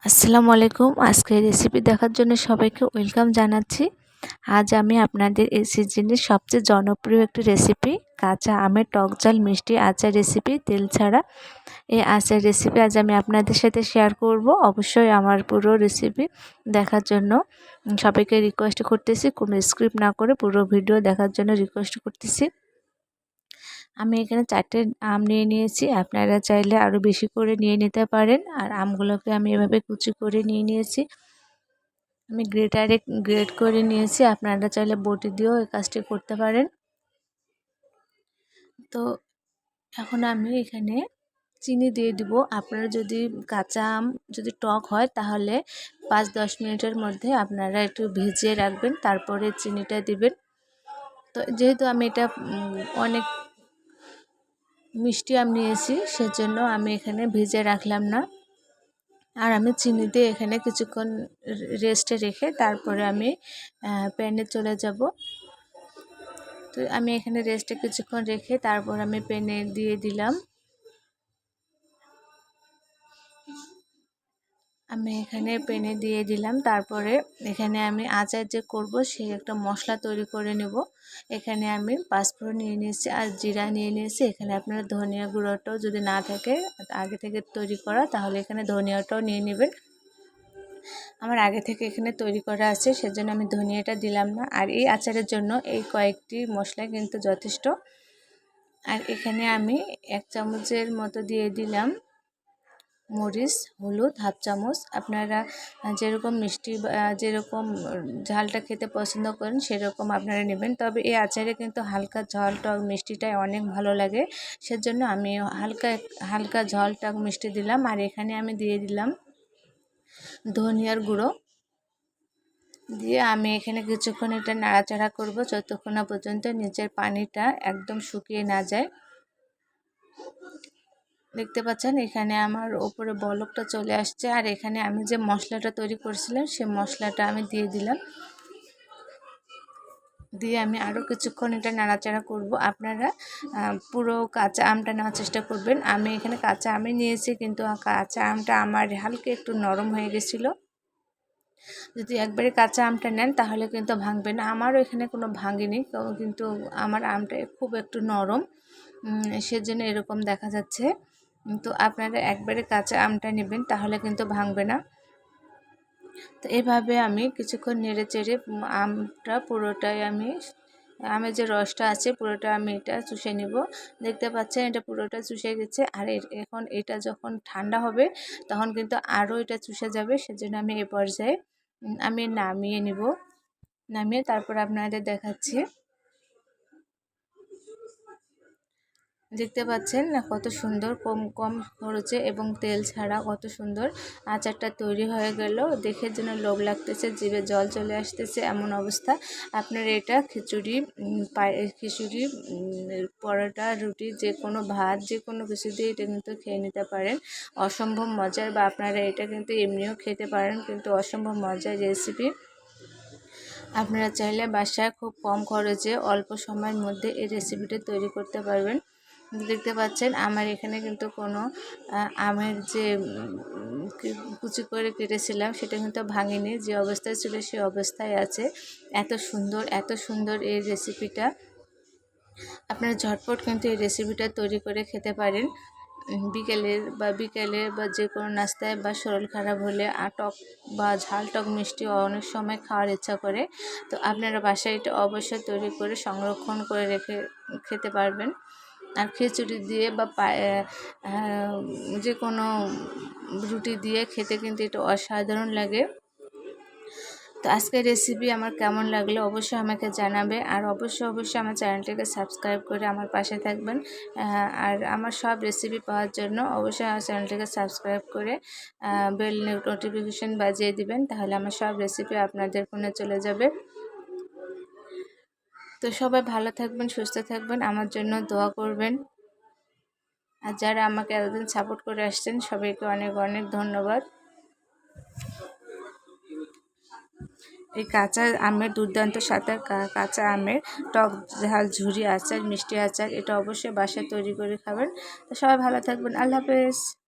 আসসালামু আলাইকুম। আজকের রেসিপি দেখার জন্য সবাইকে ওয়েলকাম জানাচ্ছি। আজ আমি আপনাদের এই সিজনের সবচেয়ে জনপ্রিয় একটি রেসিপি কাঁচা আমের টক ঝাল মিষ্টি আচার রেসিপি তেল ছাড়া। এই আচার রেসিপি আজ আমি আপনাদের সাথে শেয়ার করব। অবশ্যই আমার পুরো রেসিপি দেখার জন্য সবাইকে রিকোয়েস্ট করতেছি, কোনো স্ক্রিপ্ট না করে পুরো ভিডিও দেখার জন্য রিকোয়েস্ট করতেছি। আমি এখানে 4টে আম নিয়ে নিয়েছি। আপনারা চাইলে আরও বেশি করে নিয়ে নিতে পারেন। আর আমগুলোকে আমি এভাবে কুচি করে নিয়ে নিয়েছি। আমি গ্রেটারে গ্রেট করে নিয়েছি। আপনারা চাইলে বটি দিয়েও এই কাজটি করতে পারেন। তো এখন আমি এখানে চিনি দিয়ে দিব। আপনারা যদি কাঁচা আম যদি টক হয় তাহলে 5-10 মিনিটের মধ্যে আপনারা একটু ভিজিয়ে রাখবেন, তারপরে চিনিটা দিবেন। তো যেহেতু আমি এটা অনেক মিষ্টি আম নিয়েছি, সেজন্য আমি এখানে ভিজিয়ে রাখলাম না। আর আমি চিনি দিয়ে এখানে কিছুক্ষণ রেস্টে রেখে তারপরে আমি প্যানে চলে যাব। তো আমি এখানে রেস্টে কিছুক্ষণ রেখে তারপর আমি প্যানে দিয়ে দিলাম। আমি এখানে প্যানে দিয়ে দিলাম। তারপরে এখানে আমি আচার যে করব সেই একটা মশলা তৈরি করে নেব। এখানে আমি পাঁচফোড়ন নিয়ে নিয়েছি আর জিরা নিয়ে নিয়েছি। এখানে আপনার ধনিয়া গুঁড়োটাও যদি না থাকে আগে থেকে তৈরি করা, তাহলে এখানে ধনিয়াটাও নিয়ে নেবেন। আমার আগে থেকে এখানে তৈরি করা আছে, সেজন্য আমি ধনিয়াটা দিলাম না। আর এই আচারের জন্য এই কয়েকটি মশলা কিন্তু যথেষ্ট। আর এখানে আমি 1 চামচের মতো দিয়ে দিলাম মরিচ, হলুদ হাফ চামচ। আপনারা যেরকম মিষ্টি যেরকম ঝালটা খেতে পছন্দ করেন সেরকম আপনারা নেবেন। তবে এই আচারে কিন্তু হালকা ঝাল টক মিষ্টিটাই অনেক ভালো লাগে, সেজন্য আমি হালকা ঝাল টক মিষ্টি দিলাম। আর এখানে আমি দিয়ে দিলাম ধনিয়ার গুঁড়ো দিয়ে আমি এখানে কিছুক্ষণ এটা নাড়াচাড়া করব যতক্ষণ না পর্যন্ত নিচের পানিটা একদম শুকিয়ে না যায়। দেখতে পাচ্ছেন এখানে আমার উপরে বলকটা চলে আসছে। আর এখানে আমি যে মশলাটা তৈরি করেছিলাম সেই মশলাটা আমি দিয়ে দিলাম। দিয়ে আমি আরও কিছুক্ষণ এটা নাড়াচাড়া করব। আপনারা পুরো কাঁচা আমটা নেওয়ার চেষ্টা করবেন। আমি এখানে কাঁচা আমই নিয়েছি, কিন্তু কাঁচা আমটা আমার হালকা একটু নরম হয়ে গেছিলো। যদি একবারে কাঁচা আমটা নেন তাহলে কিন্তু ভাঙবে না। আমারও এখানে কোনো ভাঙেনি, কিন্তু আমার আমটা খুব একটু নরম, সেজন্য এরকম দেখা যাচ্ছে। তো আপনারা একবারে কাঁচা আমটা নেবেন, তাহলে কিন্তু ভাঙবে না। তো এভাবে আমি কিছুক্ষণ নেড়ে চেড়ে আমটা পুরোটাই আমের যে রসটা আছে পুরোটা আমি এটা চুষে নিব। দেখতে পাচ্ছেন এটা পুরোটা চুষে গেছে। আর এখন এটা যখন ঠান্ডা হবে তখন কিন্তু আরও এটা চুষে যাবে, সেজন্য আমি এ পর্যায়ে আমি নামিয়ে নিব। নামিয়ে তারপর আপনাদের দেখাচ্ছি। দেখতে পাচ্ছেন না কত সুন্দর কম খরচে এবং তেল ছাড়া কত সুন্দর আচারটা তৈরি হয়ে গেল। দেখে যেন লোভ লাগতেছে, জিভে জল চলে আসতেছে এমন অবস্থা। আপনারা এটা খিচুড়ি, পরোটা, রুটি, যে কোনো ভাত, যে কোনো কিছু দিয়ে এটা কিন্তু খেয়ে নিতে পারেন। অসম্ভব মজার, বা আপনারা এটা কিন্তু এমনিও খেতে পারেন, কিন্তু অসম্ভব মজার রেসিপি। আপনারা চাইলে বাসায় খুব কম খরচে অল্প সময়ের মধ্যে এই রেসিপিটা তৈরি করতে পারবেন। দেখতে পাচ্ছেন আমার এখানে কিন্তু কোনো আমের যে কুচি করে কেটেছিলাম সেটা কিন্তু ভাঙেনি, যে অবস্থায় ছিল সেই অবস্থায় আছে। এত সুন্দর এই রেসিপিটা। আপনারা ঝটপট কিন্তু এই রেসিপিটা তৈরি করে খেতে পারেন। বিকেলে বা যে কোনো নাস্তায় বা শরীর খারাপ হলে টক বা ঝাল টক মিষ্টি অনেক সময় খাওয়ার ইচ্ছা করে। তো আপনারা বাসায় এটা অবশ্যই তৈরি করে সংরক্ষণ করে রেখে খেতে পারবেন। আর খিচুড়ি দিয়ে বা যে কোনো রুটি দিয়ে খেতে কিন্তু এটা অসাধারণ লাগে। তো আজকের রেসিপি আমার কেমন লাগলো অবশ্যই আমাকে জানাবে। আর অবশ্যই আমার চ্যানেলটাকে সাবস্ক্রাইব করে আমার পাশে থাকবেন। আর আমার সব রেসিপি পাওয়ার জন্য অবশ্যই আমার চ্যানেলটাকে সাবস্ক্রাইব করে বেল নোটিফিকেশন বাজিয়ে দিবেন, তাহলে আমার সব রেসিপি আপনাদের ফোনে চলে যাবে। তো সবাই ভালো থাকবেন, সুস্থ থাকবেন, আমার জন্য দোয়া করবেন। আর যারা আমাকে এতদিন সাপোর্ট করে আসছেন সবাইকে অনেক অনেক ধন্যবাদ। এই কাঁচা আমের দুর্দান্ত সাথে কাঁচা আমের টক ঝাল ঝুরি আচার, মিষ্টি আচার, এটা অবশ্যই বাসায় তৈরি করে খাবেন। তো সবাই ভালো থাকবেন। আল্লাহ হাফেজ।